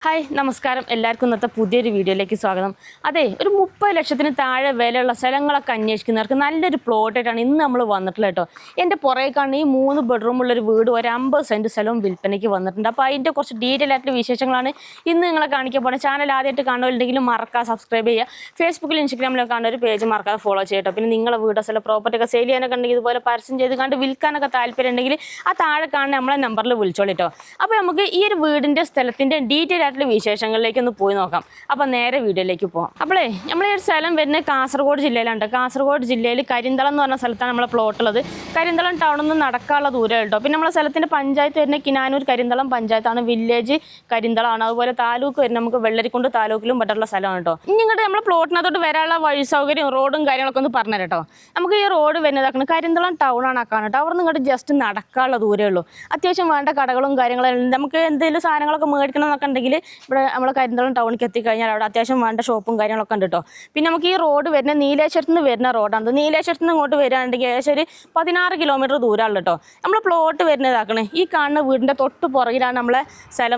Hi നമസ്കാരം എല്ലാവർക്കും ഇന്നത്തെ പുതിയൊരു വീഡിയോയിലേക്ക് സ്വാഗതം. അതെ, ഒരു 30 ലക്ഷത്തിന് താഴെ വിലയുള്ള സ്ഥലങ്ങളൊക്കെ അന്വേഷിക്കുന്നവർക്ക് നല്ലൊരു പ്ലോട്ടായിട്ടാണ് ഇന്ന് നമ്മൾ വന്നിട്ടുള്ളത് കേട്ടോ. എൻ്റെ പുറകേക്കാണ് ഈ 3 ബെഡ്റൂമുള്ളൊരു വീട്, ഒരു 50 സെൻറ്റ് സ്ഥലവും വിൽപ്പനയ്ക്ക് വന്നിട്ടുണ്ട്. അപ്പോൾ അതിൻ്റെ കുറച്ച് ഡീറ്റെയിൽ ആയിട്ടുള്ള വിശേഷങ്ങളാണ് ഇന്ന് നിങ്ങളെ കാണിക്കാൻ പോകുന്നത്. ചാനൽ ആദ്യമായിട്ട് കാണുന്നുണ്ടെങ്കിലും മറക്കാതെ സബ്സ്ക്രൈബ് ചെയ്യുക. ഫേസ്ബുക്കിലും ഇൻസ്റ്റാഗ്രാമിലൊക്കെ കാണുന്ന ഒരു പേജ് മറക്കാതെ ഫോളോ ചെയ്യട്ടോ. പിന്നെ നിങ്ങളെ വീട് സ്ഥലം പ്രോപ്പർട്ടി ഒക്കെ സെയിൽ ചെയ്യാനൊക്കെ ഉണ്ടെങ്കിൽ ഇതുപോലെ പരസ്യം ചെയ്ത് കണ്ട് വിൽക്കാനൊക്കെ താല്പര്യം ഉണ്ടെങ്കിൽ ആ താഴെ കാണുന്ന നമ്മളെ നമ്പറിൽ വിളിച്ചോളിട്ടോ. അപ്പോൾ നമുക്ക് ഈ ഒരു വീടിൻ്റെ സ്ഥലത്തിൻ്റെ ഡീറ്റെയിൽ വിശേഷങ്ങളിലേക്ക് ഒന്ന് പോയി നോക്കാം. അപ്പം നേരെ വീഡിയോയിലേക്ക് പോകാം. അപ്പോളേ നമ്മൾ ഈ ഒരു സ്ഥലം വരുന്നത് കാസർഗോഡ് ജില്ലയിലാണ്. കാസർഗോഡ് ജില്ലയിൽ കരിന്തളം എന്ന് പറഞ്ഞ സ്ഥലത്താണ് നമ്മളെ പ്ലോട്ട് ഉള്ളത്. കരിന്തളം ടൗണിൽ നിന്ന് നടക്കാനുള്ള ദൂരം കേട്ടോ. പിന്നെ നമ്മളെ സ്ഥലത്തിൻ്റെ പഞ്ചായത്ത് വരുന്ന കിനാനൂർ കരിന്തളം പഞ്ചായത്താണ്, വില്ലേജ് കരിന്തളമാണ്. അതുപോലെ താലൂക്ക് വരുന്നത് നമുക്ക് വെള്ളരിക്കുണ്ട് താലൂക്കിലും പെട്ടുള്ള സ്ഥലമാണ് കേട്ടോ. ഇനി ഇങ്ങോട്ട് നമ്മൾ പ്ലോട്ടിനകത്തോട്ട് വരാനുള്ള വഴി സൗകര്യം റോഡും കാര്യങ്ങളൊക്കെ ഒന്ന് പറഞ്ഞു കേട്ടോ. നമുക്ക് ഈ റോഡ് വരുന്നതാക്കണം കരിന്തളം ടൗണാണ് ആക്കാൻ കേട്ടോ. അവിടെ നിന്ന് ഇങ്ങോട്ട് ജസ്റ്റ് നടക്കാനുള്ള ദൂരമേ ഉള്ളൂ. അത്യാവശ്യം വേണ്ട കടകളും കാര്യങ്ങളും നമുക്ക് എന്തെങ്കിലും സാധനങ്ങളൊക്കെ മേടിക്കണം എന്നൊക്കെ ഉണ്ടെങ്കിൽ ഇവിടെ നമ്മൾ കരിന്തളം ടൗണിലേക്ക് എത്തിക്കഴിഞ്ഞാൽ അവിടെ അത്യാവശ്യം വേണ്ട ഷോപ്പും കാര്യങ്ങളൊക്കെ ഉണ്ട് കേട്ടോ. പിന്നെ നമുക്ക് ഈ റോഡ് വരുന്ന നീലേശ്വരത്ത് നിന്ന് വരുന്ന റോഡാണ്. നീലേശ്വരത്ത് നിന്ന് ഇങ്ങോട്ട് വരികയാണെങ്കിൽ ഏകദേശം ഒരു 16 കിലോമീറ്റർ ദൂരമുള്ളൂ കേട്ടോ. നമ്മൾ പ്ലോട്ട് വരുന്നതാക്കണേ ഈ കാണുന്ന വീടിൻ്റെ തൊട്ട് പുറകിലാണ് നമ്മളെ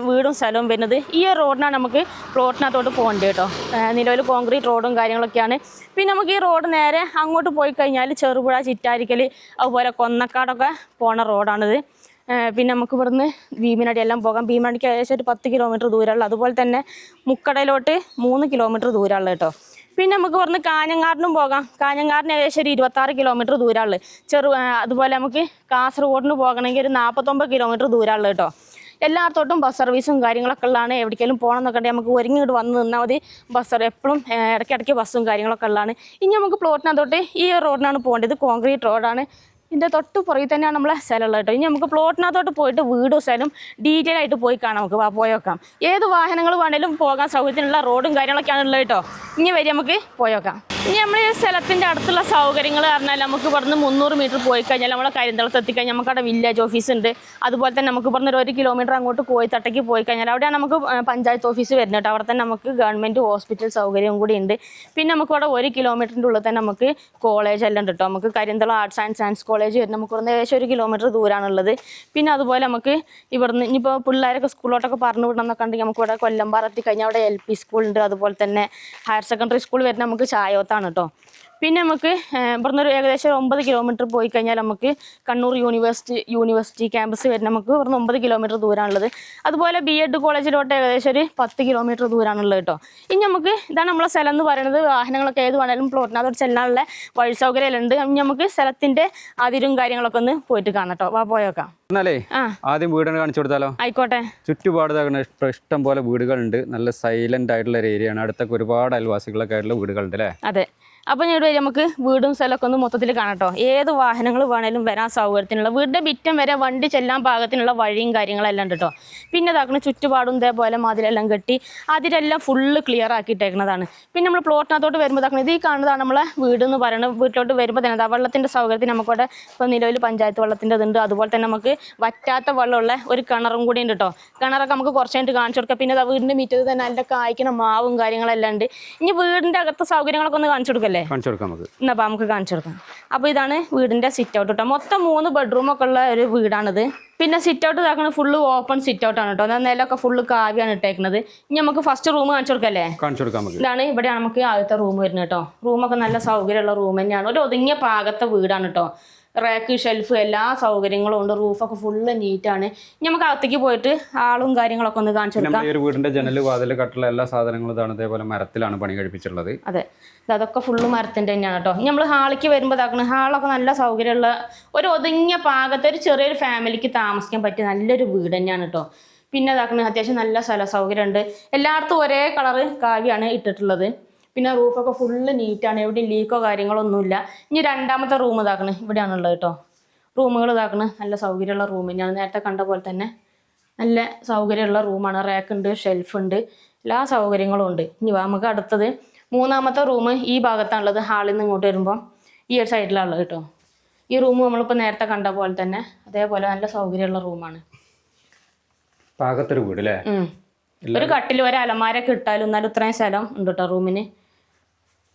വീടും സ്ഥലവും വരുന്നത്. ഈ റോഡിനാണ് നമുക്ക് പ്ലോട്ടിനകത്തോട്ട് പോകേണ്ടത് കേട്ടോ. നിലവിൽ കോൺക്രീറ്റ് റോഡും കാര്യങ്ങളൊക്കെയാണ്. പിന്നെ നമുക്ക് ഈ റോഡ് നേരെ അങ്ങോട്ട് പോയി കഴിഞ്ഞാൽ ചെറുപുഴ, ചിറ്റാരിക്കൽ, അതുപോലെ കൊന്നക്കാടൊക്കെ പോണ റോഡാണിത്. പിന്നെ നമുക്ക് ഇവിടുന്ന് ഭീമനടി എല്ലാം പോകാം. ഭീമനടിക്ക് ഏകദേശം ഒരു 10 കിലോമീറ്റർ ദൂരമുള്ള, അതുപോലെ തന്നെ മുക്കടയിലോട്ട് 3 കിലോമീറ്റർ ദൂരമുള്ള കേട്ടോ. പിന്നെ നമുക്ക് ഇവിടുന്ന് കാഞ്ഞങ്ങാടിനും പോകാം. കാഞ്ഞങ്ങാടിന് ഏകദേശം ഒരു 26 കിലോമീറ്റർ ദൂരമുള്ള അതുപോലെ നമുക്ക് കാസർഗോഡിന് പോകണമെങ്കിൽ ഒരു 49 കിലോമീറ്റർ ദൂരമുള്ള കേട്ടോ. എല്ലായിടത്തോട്ടും ബസ് സർവീസും കാര്യങ്ങളൊക്കെ ഉള്ളതാണ്. എവിടേക്കെങ്കിലും പോകണം എന്നൊക്കെ ഉണ്ടെങ്കിൽ നമുക്ക് ഒരുങ്ങിട്ട് വന്ന് നിന്നാൽ മതി. ബസ് എപ്പോഴും ഇടയ്ക്കിടയ്ക്ക് ബസ്സും കാര്യങ്ങളൊക്കെ ഉള്ളതാണ്. ഇനി നമുക്ക് പ്ലോട്ടിനകത്തോട്ട് ഈ റോഡിനാണ് പോകേണ്ടത്. കോൺക്രീറ്റ് റോഡാണ്. ഇതിൻ്റെ തൊട്ട് പുറകിൽ തന്നെയാണ് നമ്മളെ സ്ഥലമുള്ളത് കേട്ടോ. ഇനി നമുക്ക് പ്ലോട്ടിനകത്തോട്ട് പോയിട്ട് വീടും സ്ഥലം ഡീറ്റെയിൽ ആയിട്ട് പോയി കാണാം. നമുക്ക് പോയേക്കാം. ഏത് വാഹനങ്ങൾ വേണേലും പോകാൻ സൗകര്യത്തിനുള്ള റോഡും കാര്യങ്ങളൊക്കെയാണ് ഉള്ളത് കേട്ടോ. ഇനി വരെ നമുക്ക് പോയേക്കാം. ഇനി നമ്മൾ ഈ സ്ഥലത്തിൻ്റെ അടുത്തുള്ള സൗകര്യങ്ങൾ പറഞ്ഞാൽ നമുക്ക് ഇവിടുന്ന് 300 മീറ്റർ പോയി കഴിഞ്ഞാൽ നമ്മളെ കരിന്തളത്ത് എത്തിക്കഴിഞ്ഞാൽ നമുക്കവിടെ വില്ലേജ് ഓഫീസ് ഉണ്ട്. അതുപോലെ തന്നെ നമുക്ക് ഇവിടുന്ന് 1 കിലോമീറ്റർ അങ്ങോട്ട് കോയിത്തട്ടയ്ക്ക് പോയി കഴിഞ്ഞാൽ അവിടെയാണ് നമുക്ക് പഞ്ചായത്ത് ഓഫീസ് വരുന്നത് കേട്ടോ. അവിടെ തന്നെ നമുക്ക് ഗവൺമെൻറ് ഹോസ്പിറ്റൽ സൗകര്യവും കൂടി ഉണ്ട്. പിന്നെ നമുക്ക് ഇവിടെ 1 കിലോമീറ്ററിൻ്റെ ഉള്ളിൽ തന്നെ നമുക്ക് കോളേജ് എല്ലാം ഉണ്ട് കേട്ടോ. നമുക്ക് Karinthalam arts and science college വരുന്നത് നമുക്ക് ഇവിടുന്ന് ഏകദേശം 1 കിലോമീറ്റർ ദൂരമാണുള്ളത്. പിന്നെ അതുപോലെ നമുക്ക് ഇവിടുന്ന് ഇനിയിപ്പോൾ പിള്ളേരൊക്കെ സ്കൂളിലോട്ടൊക്കെ പറഞ്ഞു വിടണമെന്നൊക്കെ ഉണ്ടെങ്കിൽ നമുക്ക് ഇവിടെ കൊല്ലമ്പാറ എത്തിക്കഴിഞ്ഞാൽ അവിടെ LP സ്കൂളുണ്ട്. അതുപോലെ തന്നെ ഹയർ സെക്കൻഡറി സ്കൂൾ വരുന്നത് നമുക്ക് ചായോത്താണ് കേട്ടോ. പിന്നെ നമുക്ക് ഇവിടുന്ന് ഒരു ഏകദേശം 9 കിലോമീറ്റർ പോയി കഴിഞ്ഞാൽ നമുക്ക് കണ്ണൂർ യൂണിവേഴ്സിറ്റി ക്യാമ്പസ് വരുന്ന നമുക്ക് ഇവിടുന്ന് 9 കിലോമീറ്റർ ദൂരമാണുള്ളത്. അതുപോലെ BEd കോളേജിലോട്ട് ഏകദേശം ഒരു 10 കിലോമീറ്റർ ദൂരമാണുള്ളത് കേട്ടോ. ഇനി നമുക്ക് ഇതാണ് നമ്മളെ സ്ഥലം എന്ന് പറയുന്നത്. വാഹനങ്ങളൊക്കെ ഏത് വേണേലും പ്ലോട്ടിനകത്തോട്ട് ചെല്ലാനുള്ള വഴി സൗകര്യം ഉണ്ട്. ഇനി നമുക്ക് സ്ഥലത്തിൻ്റെ അതിരും കാര്യങ്ങളൊക്കെ ഒന്ന് പോയിട്ട് കാണാം കേട്ടോ. പോയേക്കാം. ആദ്യം വീടിനെ കാണിച്ചു കൊടുത്താലോ? ആയിക്കോട്ടെ. ചുറ്റുപാട് ഇഷ്ടം പോലെ വീടുകളുണ്ട്. നല്ല സൈലന്റ് ആയിട്ടുള്ള ഒരു ഏരിയ ആണ്. അടുത്തൊക്കെ ഒരുപാട് അയൽവാസികളൊക്കെ ആയിട്ടുള്ള വീടുകളുണ്ട് അല്ലേ? അതെ. അപ്പോൾ ഞാൻ ഇവിടെ നമുക്ക് വീടും സ്ഥലമൊക്കെ ഒന്ന് മൊത്തത്തിൽ കാണട്ടോ. ഏത് വാഹനങ്ങൾ വേണേലും വരാൻ സൗകര്യത്തിനുള്ള, വീടിൻ്റെ മുറ്റം വരെ വണ്ടി ചെല്ലാൻ പാകത്തിനുള്ള വഴിയും കാര്യങ്ങളെല്ലാം ഉണ്ട് കേട്ടോ. പിന്നെ ഇതാക്കുന്ന ചുറ്റുപാടും ഇതേപോലെ മതിലെല്ലാം കെട്ടി അതിലെല്ലാം ഫുള്ള് ക്ലിയർ ആക്കിയിട്ടേക്കുന്നതാണ്. പിന്നെ നമ്മൾ പ്ലോട്ടിനകത്തോട്ട് വരുമ്പോൾ ഇതാക്കണം, ഇത് ഈ കാണുന്നതാണ് നമ്മളെ വീട് എന്ന് പറയുന്നത്. വീട്ടിലോട്ട് വരുമ്പോൾ തന്നെ വെള്ളത്തിൻ്റെ സൗകര്യത്തിന് നമുക്കിവിടെ ഇപ്പോൾ നിലവിൽ പഞ്ചായത്ത് വെള്ളത്തിൻ്റെ ഇതുണ്ട്. അതുപോലെ തന്നെ നമുക്ക് വറ്റാത്ത വെള്ളമുള്ള ഒരു കിണറും കൂടി ഉണ്ട് കേട്ടോ. കിണറൊക്കെ നമുക്ക് കുറച്ച് കഴിഞ്ഞിട്ട് കാണിച്ചു കൊടുക്കാം. പിന്നെ വീടിൻ്റെ മുറ്റത്ത് തന്നെ നല്ല കായ്ക്കുന്ന മാവും കാര്യങ്ങളെല്ലാം ഉണ്ട്. ഇനി വീടിൻ്റെ അകത്തെ സൗകര്യങ്ങളൊക്കെ ഒന്ന് കാണിച്ചു കൊടുക്കല്ലേ? എന്നാ നമുക്ക് കാണിച്ചു കൊടുക്കാം. അപ്പോൾ ഇതാണ് വീടിൻ്റെ സിറ്റ് ഔട്ട് കേട്ടോ. മൊത്തം 3 ബെഡ്റൂമൊക്കെ ഉള്ള ഒരു വീടാണിത്. പിന്നെ സിറ്റ് ഔട്ട് ഇതാക്കുന്നത് ഫുള്ള് ഓപ്പൺ സിറ്റ് ഔട്ടാണ് കേട്ടോ. നിലമൊക്കെ ഫുള്ള് കാവ്യാണ് ഇട്ടേക്കുന്നത്. ഇനി നമുക്ക് ഫസ്റ്റ് റൂം കാണിച്ചു കൊടുക്കല്ലേ? ഇതാണ്, ഇവിടെയാണ് നമുക്ക് ആദ്യത്തെ റൂം വരുന്നത് കേട്ടോ. റൂമൊക്കെ നല്ല സൗകര്യമുള്ള റൂം തന്നെയാണ്. ഒരു ഒതുങ്ങിയ പാകത്തെ വീടാണ് കേട്ടോ. റാക്ക്, ഷെൽഫ്, എല്ലാ സൗകര്യങ്ങളും ഉണ്ട്. റൂഫൊക്കെ ഫുള്ള് നീറ്റാണ്. ഇനി നമുക്ക് അകത്തേക്ക് പോയിട്ട് ആളും കാര്യങ്ങളൊക്കെ ഒന്ന് കാണിച്ചു കൊടുക്കാം. വീടിന്റെ ജനൽ, വാതിൽ, കട്ടില എല്ലാ സാധനങ്ങളും ഇതാണ്. ഇതേപോലെ മരത്തിലാണ് പണി കഴിപ്പിച്ചിട്ടുള്ളത്. അതെ, അതൊക്കെ ഫുള്ള് മരത്തിൻ്റെ തന്നെയാണ് കേട്ടോ. ഇനി നമ്മൾ ഹാളിലേക്ക് വരുമ്പോൾ ഇതാക്കണം, ഹാളൊക്കെ നല്ല സൗകര്യമുള്ള ഒരു ഒതുങ്ങിയ പാകത്തെ ഒരു ചെറിയൊരു ഫാമിലിക്ക് താമസിക്കാൻ പറ്റിയ നല്ലൊരു വീട് തന്നെയാണ് കേട്ടോ. പിന്നെ ഇതാക്കണം, അത്യാവശ്യം നല്ല സ്ഥല സൗകര്യമുണ്ട്. എല്ലായിടത്തും ഒരേ കളറ് കാവ്യാണ് ഇട്ടിട്ടുള്ളത്. പിന്നെ റൂഫൊക്കെ ഫുള്ള് നീറ്റാണ്. എവിടെയും ലീക്കോ കാര്യങ്ങളൊന്നുമില്ല. ഇനി രണ്ടാമത്തെ റൂം ഇതാക്കണം, ഇവിടെയാണുള്ളത് കേട്ടോ. റൂമുകൾ ഇതാക്കണം, നല്ല സൗകര്യമുള്ള റൂം തന്നെയാണ്. നേരത്തെ കണ്ട പോലെ തന്നെ നല്ല സൗകര്യമുള്ള റൂമാണ്. റാക്കുണ്ട്, ഷെൽഫുണ്ട്, എല്ലാ സൗകര്യങ്ങളും ഉണ്ട്. ഇനി നമുക്ക് അടുത്തത് മൂന്നാമത്തെ റൂം ഈ ഭാഗത്താണുള്ളത്. ഹാളിൽ നിന്ന് ഇങ്ങോട്ട് വരുമ്പോൾ ഈ ഒരു സൈഡിലാണുള്ളത് കേട്ടോ. ഈ റൂം നമ്മളിപ്പോൾ നേരത്തെ കണ്ട പോലെ തന്നെ അതേപോലെ നല്ല സൗകര്യമുള്ള റൂമാണ്. പാകത്തൊരു വീട് അല്ലേ? ഒരു കട്ടിൽ, ഒരു അലമാരൊക്കെ ഇട്ടാലും എന്നാലും ഇത്രയും സ്ഥലം ഉണ്ട് കേട്ടോ റൂമിന്.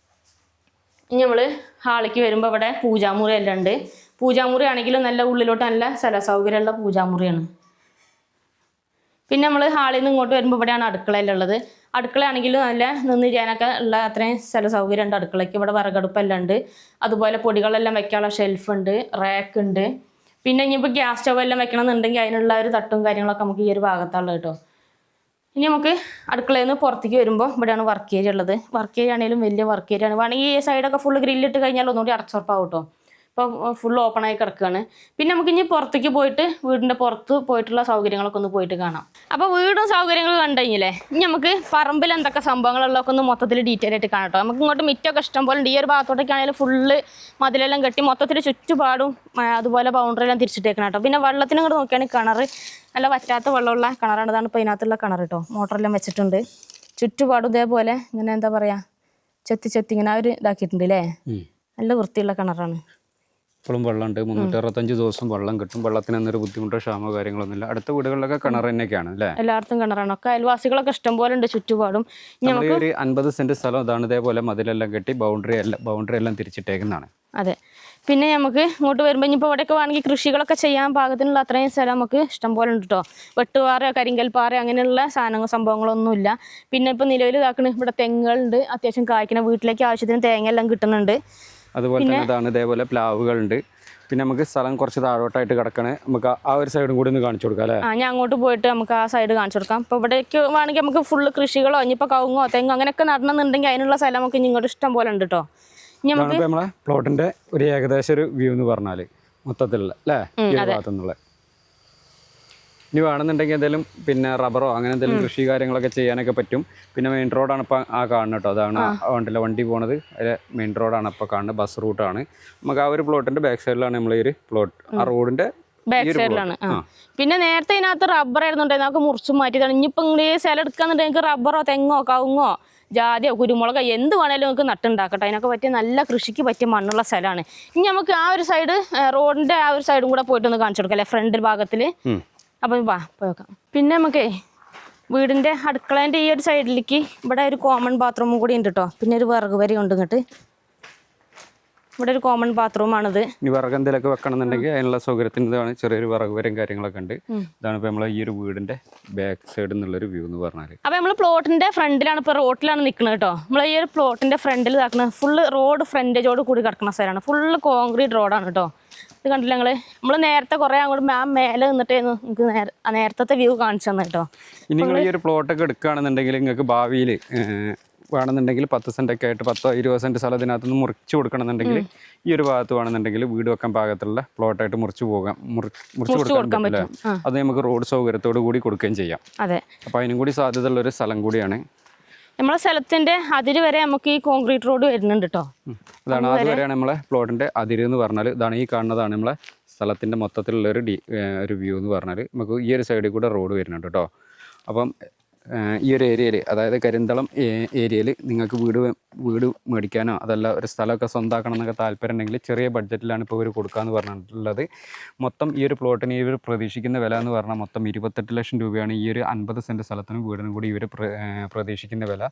ഇനി നമ്മൾ ഹാളിലേക്ക് വരുമ്പോൾ ഇവിടെ പൂജാമുറി എല്ലാം ഉണ്ട്. പൂജാമുറി ആണെങ്കിലും നല്ല ഉള്ളിലോട്ട് നല്ല സ്ഥല സൗകര്യമുള്ള പൂജാമുറിയാണ്. പിന്നെ നമ്മൾ ഹാളിൽ നിന്ന് ഇങ്ങോട്ട് വരുമ്പോൾ ഇവിടെയാണ് അടുക്കളയിലുള്ളത്. അടുക്കളയാണെങ്കിലും നല്ല നിന്ന് ചെയ്യാനൊക്കെ ഉള്ള അത്രയും സ്ഥല സൗകര്യം ഉണ്ട് അടുക്കളയ്ക്ക്. ഇവിടെ വിറകടുപ്പെല്ലാം ഉണ്ട്. അതുപോലെ പൊടികളെല്ലാം വെക്കാനുള്ള ഷെൽഫ് ഉണ്ട്, റാക്ക് ഉണ്ട്. പിന്നെ ഇനിയിപ്പോൾ ഗ്യാസ് സ്റ്റവ് എല്ലാം വെക്കണം എന്നുണ്ടെങ്കിൽ അതിനുള്ള ഒരു തട്ടും കാര്യങ്ങളൊക്കെ നമുക്ക് ഈ ഒരു ഭാഗത്തുള്ളത് കേട്ടോ. ഇനി നമുക്ക് അടുക്കളയിൽ നിന്ന് പുറത്തേക്ക് വരുമ്പോൾ ഇവിടെയാണ് വർക്ക് ഏരിയ ഉള്ളത്. വർക്ക് ഏരിയ ആണെങ്കിലും വലിയ വർക്ക് ഏരിയ ആണ്. വേണമെങ്കിൽ ഈ സൈഡൊക്കെ ഫുള്ള് ഗ്രില്ലിട്ട് കഴിഞ്ഞാൽ ഒന്നുകൂടി അടച്ചുറപ്പാവും കേട്ടോ. ഇപ്പോൾ ഫുൾ ഓപ്പണായി കിടക്കുകയാണ്. പിന്നെ നമുക്ക് ഇനി പുറത്തേക്ക് പോയിട്ട് വീടിൻ്റെ പുറത്ത് പോയിട്ടുള്ള സൗകര്യങ്ങളൊക്കെ ഒന്ന് പോയിട്ട് കാണാം. അപ്പോൾ വീടും സൗകര്യങ്ങളും കണ്ടു കഴിഞ്ഞില്ലേ, ഇനി നമുക്ക് പറമ്പിൽ എന്തൊക്കെ സംഭവങ്ങളുള്ളതൊക്കെ ഒന്ന് മൊത്തത്തിൽ ഡീറ്റെയിൽ ആയിട്ട് കാണാം കേട്ടോ. നമുക്ക് ഇങ്ങോട്ട് മിറ്റമൊക്കെ ഇഷ്ടം പോലെ ഉണ്ട്. ഈ ഒരു ഭാഗത്തോട്ടൊക്കെ ആണെങ്കിലും ഫുള്ള് മതിലെല്ലാം കെട്ടി മൊത്തത്തിൽ ചുറ്റുപാടും അതുപോലെ ബൗണ്ടറി എല്ലാം തിരിച്ചിട്ടേക്കണം കേട്ടോ. പിന്നെ വെള്ളത്തിന് ഇങ്ങോട്ട് നോക്കുകയാണെങ്കിൽ കിണർ നല്ല വറ്റാത്ത വെള്ളമുള്ള കിണറാണ്. ഇതാണ് ഇപ്പോൾ ഇതിനകത്തുള്ള കിണർ കേട്ടോ. മോട്ടറെല്ലാം വെച്ചിട്ടുണ്ട്. ചുറ്റുപാടും ഇതേപോലെ ഇങ്ങനെ എന്താ പറയുക ചെത്തി ഇങ്ങനെ അവർ ഇതാക്കിയിട്ടുണ്ട് അല്ലേ. നല്ല വൃത്തിയുള്ള കിണറാണ്. ഇപ്പോഴും വെള്ളമുണ്ട്. 365 ദിവസം വെള്ളം കിട്ടും. വെള്ളത്തിന് എന്നൊരു ബുദ്ധിമുട്ടോ ക്ഷാമോ കാര്യങ്ങളൊന്നുമില്ല. അടുത്ത വീടുകളിലൊക്കെ കിണർ തന്നെയൊക്കെയാണ് അല്ലേ. എല്ലായിടത്തും കിണറാണ്. ഒക്കെ അയൽവാസികളൊക്കെ ഇഷ്ടം പോലെ ഉണ്ട് ചുറ്റുപാടും. നമുക്ക് ഒരു 50 സെന്റ് സ്ഥലം ഇതാണ്. ഇതേപോലെ മതിലെല്ലാം കെട്ടി ബൗണ്ടറി എല്ലാം തിരിച്ചിട്ടേക്കുന്നതാണ്. അതെ. പിന്നെ നമുക്ക് ഇങ്ങോട്ട് വരുമ്പോൾ ഇനിയിപ്പോൾ ഇവിടെയൊക്കെ വേണമെങ്കിൽ കൃഷികളൊക്കെ ചെയ്യാൻ പാകത്തിനുള്ള അത്രയും സ്ഥലം നമുക്ക് ഇഷ്ടം പോലെ ഉണ്ട് കേട്ടോ. വെട്ടുപാറയോ കരിങ്കൽ പാറയോ അങ്ങനെയുള്ള സംഭവങ്ങളൊന്നുമില്ല. പിന്നെ ഇപ്പോൾ നിലവിൽ ഇതാക്കണ ഇവിടെ തെങ്ങുകളുണ്ട്. അത്യാവശ്യം കായ്ക്കുന്ന വീട്ടിലേക്ക് ആവശ്യത്തിന് തേങ്ങ എല്ലാം കിട്ടുന്നുണ്ട്. അതുപോലെ തന്നെ ഇതാണ് ഇതേപോലെ പ്ലാവുകളുണ്ട്. പിന്നെ നമുക്ക് സ്ഥലം കുറച്ച് താഴോട്ടായിട്ട് കിടക്കണേ. നമുക്ക് ആ ഒരു സൈഡും കൂടി ഒന്ന് കാണിച്ചു കൊടുക്കാം അല്ലേ. ഞാൻ അങ്ങോട്ട് പോയിട്ട് നമുക്ക് ആ സൈഡ് കാണിച്ചു കൊടുക്കാം. ഇപ്പോൾ ഇവിടേക്ക് വേണമെങ്കിൽ നമുക്ക് ഫുള്ള് കൃഷികളോ ഇനിയിപ്പോൾ കവുങ്ങോ തെങ്ങോ അങ്ങനെയൊക്കെ നടണമെന്നുണ്ടെങ്കിൽ അതിനുള്ള സ്ഥലം നമുക്ക് ഇങ്ങോട്ട് ഇഷ്ടം പോലെ ഉണ്ട് കേട്ടോ. ഇനി നമുക്ക് നമ്മളെ പ്ലോട്ടിന്റെ ഒരു ഏകദേശം ഒരു വ്യൂ എന്ന് പറഞ്ഞാൽ മൊത്തത്തിലുള്ള അല്ലേ ഈ ഭാഗത്തുനിന്നുള്ള. ഇനി വേണമെന്നുണ്ടെങ്കിൽ എന്തെങ്കിലും പിന്നെ റബ്ബറോ അങ്ങനെ എന്തെങ്കിലും കൃഷി കാര്യങ്ങളൊക്കെ ചെയ്യാനൊക്കെ പറ്റും. പിന്നെ മെയിൻ റോഡാണ് ഇപ്പോൾ ആ കാണുന്നത് കേട്ടോ. അതാണ് വണ്ടിയില്ല വണ്ടി പോണത്. അതിലെ മെയിൻ റോഡാണ് ഇപ്പോൾ കാണുന്നത്. ബസ് റൂട്ടാണ്. നമുക്ക് ആ ഒരു പ്ലോട്ടിന്റെ ബാക്ക് സൈഡിലാണ് നമ്മൾ ഈ ഒരു പ്ലോട്ട് ആ റോഡിന്റെ ബാക്ക് സൈഡിലാണ്. പിന്നെ നേരത്തെ ഇതിനകത്ത് റബ്ബർ ആയിരുന്നുണ്ടെങ്കിൽ നമുക്ക് മുറിച്ച് മാറ്റിയതാണ്. ഇനിയിപ്പോൾ ഇങ്ങനെ സ്ഥലം എടുക്കാന്നുണ്ടെങ്കിൽ റബ്ബറോ തെങ്ങോ കവുങ്ങോ ജാതിയോ കുരുമുളകോ എന്ത് വേണേലും നമുക്ക് നട്ടുണ്ടാക്കട്ടെ. അതിനൊക്കെ പറ്റിയ നല്ല കൃഷിക്ക് പറ്റിയ മണ്ണുള്ള സ്ഥലമാണ്. ഇനി നമുക്ക് ആ ഒരു സൈഡ് റോഡിന്റെ ആ ഒരു സൈഡും കൂടെ പോയിട്ടൊന്ന് കാണിച്ചു കൊടുക്കാം അല്ലേ, ഫ്രണ്ട് ഭാഗത്തിൽ. അപ്പം വാ പോയി നോക്കാം. പിന്നെ നമുക്കേ വീടിൻ്റെ അടുക്കളേൻ്റെ ഈ ഒരു സൈഡിലേക്ക് ഇവിടെ ഒരു കോമൺ ബാത്റൂമും കൂടി ഉണ്ട് കേട്ടോ. പിന്നെ ഒരു വിറക് വരി ഉണ്ട് ഇങ്ങോട്ട്. ഇവിടെ ഒരു കോമൺ ബാത്റൂമാണിത്. ഇനി വിറക് എന്തെങ്കിലുമൊക്കെ വെക്കണമെന്നുണ്ടെങ്കിൽ അതിനുള്ള സൗകര്യത്തിന് ഇതാണ്. ചെറിയൊരു വിറക് വരും കാര്യങ്ങളൊക്കെ ഉണ്ട്. ഇതാണ് ഇപ്പോൾ നമ്മളെ ഈ ഒരു വീടിൻ്റെ ബാക്ക് സൈഡിൽ നിന്നുള്ളൊരു വ്യൂ എന്ന് പറഞ്ഞാൽ. അപ്പോൾ നമ്മൾ പ്ലോട്ടിൻ്റെ ഫ്രണ്ടിലാണ്, ഇപ്പോൾ റോഡിലാണ് നിൽക്കുന്നത് കേട്ടോ. നമ്മൾ ഈ ഒരു പ്ലോട്ടിൻ്റെ ഫ്രണ്ടിൽ ഇതാക്കുന്നത് ഫുള്ള് റോഡ് ഫ്രണ്ടേജോട് കൂടി കിടക്കുന്ന സ്ഥലമാണ്. ഫുള്ള് കോൺക്രീറ്റ് റോഡാണ് കേട്ടോ. ഇത് കണ്ടില്ല നമ്മൾ നേരത്തെ കുറേ അങ്ങോട്ട് മേലെ നിന്നിട്ടായിരുന്നു നിങ്ങൾക്ക് നേരത്തെ വ്യൂ കാണിച്ചു തന്നെ കേട്ടോ. ഇനി നിങ്ങൾ ഈ ഒരു പ്ലോട്ടൊക്കെ എടുക്കുകയാണെന്നുണ്ടെങ്കിൽ നിങ്ങൾക്ക് ഭാവിയിൽ വേണമെന്നുണ്ടെങ്കിൽ 10 സെൻറ്റൊക്കെ ആയിട്ട് 10-20 സെൻറ്റ് സ്ഥലം ഇതിനകത്തുനിന്ന് മുറിച്ച് കൊടുക്കണമെന്നുണ്ടെങ്കിൽ ഈ ഒരു ഭാഗത്ത് വേണമെന്നുണ്ടെങ്കിൽ വീട് വെക്കാൻ പാകത്തുള്ള പ്ലോട്ടായിട്ട് മുറിച്ച് കൊടുക്കാൻ പറ്റില്ല. അത് നമുക്ക് റോഡ് സൗകര്യത്തോടു കൂടി കൊടുക്കുകയും ചെയ്യാം. അതെ. അപ്പോൾ അതിനും കൂടി സാധ്യതയുള്ളൊരു സ്ഥലം കൂടിയാണ്. നമ്മളെ സ്ഥലത്തിൻ്റെ അതിര് വരെ നമുക്ക് ഈ കോൺക്രീറ്റ് റോഡ് വരുന്നുണ്ട് കേട്ടോ. അതാണ് അതുവരെയാണ് നമ്മളെ പ്ലോട്ടിൻ്റെ അതിര് എന്ന് പറഞ്ഞാൽ. ഇതാണ് ഈ കാണുന്നതാണ് നമ്മളെ സ്ഥലത്തിൻ്റെ മൊത്തത്തിലുള്ളൊരു ഒരു വ്യൂ എന്ന് പറഞ്ഞാൽ. നമുക്ക് ഈ ഒരു സൈഡിൽ കൂടെ റോഡ് വരുന്നുണ്ട് കേട്ടോ. അപ്പം ഈ ഒരു ഏരിയയിൽ, അതായത് കരിന്തളം ഏരിയയിൽ നിങ്ങൾക്ക് വീട് മേടിക്കാനോ അതല്ല ഒരു സ്ഥലമൊക്കെ സ്വന്തമാക്കണം എന്നൊക്കെ താല്പര്യം ഉണ്ടെങ്കിൽ ചെറിയ ബഡ്ജറ്റിലാണ് ഇപ്പോൾ ഇവർ കൊടുക്കാമെന്ന് പറഞ്ഞിട്ടുള്ളത്. മൊത്തം ഈ ഒരു പ്ലോട്ടിന് ഇവർ പ്രതീക്ഷിക്കുന്ന വില എന്ന് പറഞ്ഞാൽ മൊത്തം 28 ലക്ഷം രൂപയാണ് ഈ ഒരു 50 സെൻറ്റ് സ്ഥലത്തിനും വീടിനും കൂടി ഇവർ പ്രതീക്ഷിക്കുന്ന വില.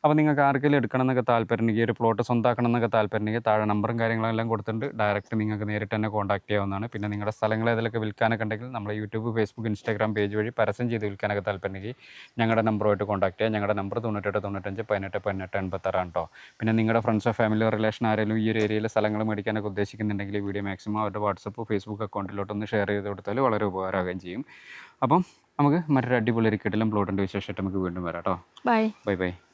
അപ്പോൾ നിങ്ങൾക്ക് ആർക്കെങ്കിലും എടുക്കണം എന്നൊക്കെ താല്പര്യം ഉണ്ടെങ്കിൽ ഈ ഒരു പ്ലോട്ട് സ്വന്തമാക്കണം എന്നൊക്കെ താല്പര്യം ഉണ്ടെങ്കിൽ താഴെ നമ്പറും കാര്യങ്ങളെല്ലാം കൊടുത്തിട്ടുണ്ട്. ഡയറക്റ്റ് നിങ്ങൾക്ക് നേരിട്ട് തന്നെ കോൺടാക്ട് ചെയ്യാവുന്നതാണ്. പിന്നെ നിങ്ങളുടെ സ്ഥലങ്ങൾ ഏതിലൊക്കെ വിൽക്കാനൊക്കെ ഉണ്ടെങ്കിൽ നമ്മുടെ യൂട്യൂബ്, ഫേസ്ബുക്ക്, ഇൻസ്റ്റാഗ്രാം പേജ് വഴി പരസ്യം ചെയ്ത് വിൽക്കാനൊക്കെ താല്പര്യം ഉണ്ടെങ്കിൽ ഞങ്ങളുടെ നമ്പറുമായിട്ട് കോൺടാക്ട് ചെയ്യാം. ഞങ്ങളുടെ നമ്പർ 98 95 18 18 86 ആണ് കേട്ടോ. പിന്നെ നിങ്ങളുടെ ഫ്രണ്ട്സോ ഫാമിലിയോ റിലേഷൻ ആരെങ്കിലും ഈ ഒരു ഏരിയയിൽ സ്ഥലങ്ങൾ മേടിക്കാനൊക്കെ ഉദ്ദേശിക്കുന്നുണ്ടെങ്കിൽ ഈ വീഡിയോ മാക്സിമം അവരുടെ വാട്സപ്പ് ഫേസ്ബുക്ക് അക്കൗണ്ടിലോട്ടൊന്ന് ഷെയർ ചെയ്ത് കൊടുത്താൽ വളരെ ഉപകാരമാകുകയും ചെയ്യും. അപ്പം നമുക്ക് മറ്റൊരു അടിപൊളി ഒരു കിടിലം പ്ലോട്ടിൻ്റെ വിശേഷമായിട്ട് നമുക്ക് വീണ്ടും വരാം കേട്ടോ. Bye bye bye.